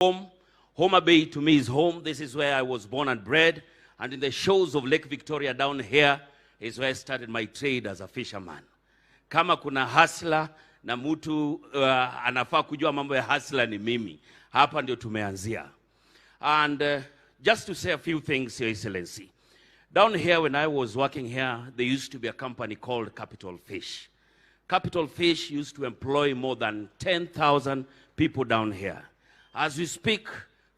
Home. Homa Bay to me is home. This is where I was born and bred. And in the shores of Lake Victoria down here is where I started my trade as a fisherman. Kama kuna hustler na mtu anafaa kujua mambo ya hustler ni mimi. Hapa ndio tumeanzia. And just to say a few things, Your Excellency. Down here when I was working here, there used to be a company called Capital Fish. Capital Fish used to employ more than 10,000 people down here. As we speak,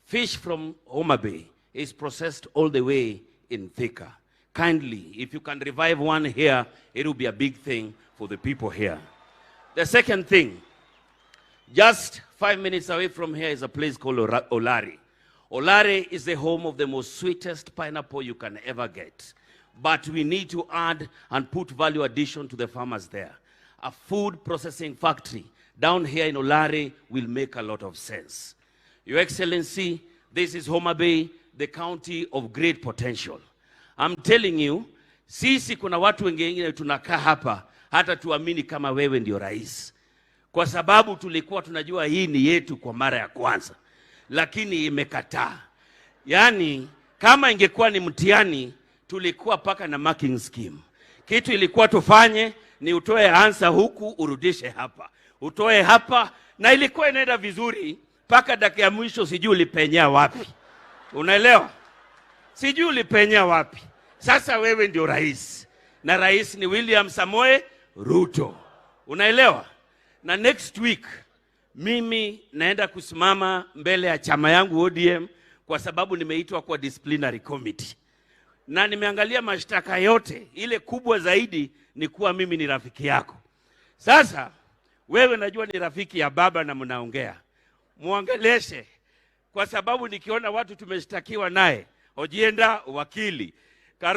fish from Homa Bay is processed all the way in Thika. Kindly, if you can revive one here, it will be a big thing for the people here. The second thing, just 5 minutes away from here is a place called Olari. Olari is the home of the most sweetest pineapple you can ever get. But we need to add and put value addition to the farmers there. A food processing factory down here in Olari will make a lot of sense. Your Excellency, this is Homa Bay, the county of great potential. I'm telling you, sisi kuna watu wengine tunakaa hapa, hata tuamini kama wewe ndio rais. Kwa sababu tulikuwa tunajua hii ni yetu kwa mara ya kwanza. Lakini imekataa. Yani, kama ingekuwa ni mtihani, tulikuwa paka na marking scheme. Kitu ilikuwa tufanye, ni utoe answer huku, urudishe hapa. Utoe hapa, na ilikuwa inaenda vizuri, paka dakika ya mwisho sijui ulipenya wapi. Unaelewa? Sijui ulipenya wapi. Sasa wewe ndio rais. Na rais ni William Samoei Ruto. Unaelewa? Na next week, mimi naenda kusimama mbele ya chama yangu ODM kwa sababu nimeitwa kwa disciplinary committee. Na nimeangalia mashtaka yote, ile kubwa zaidi ni kuwa mimi ni rafiki yako. Sasa, wewe najua ni rafiki ya baba na mnaongea. Muongeleshe, kwa sababu nikiona watu tumeshtakiwa naye, Ojienda wakili,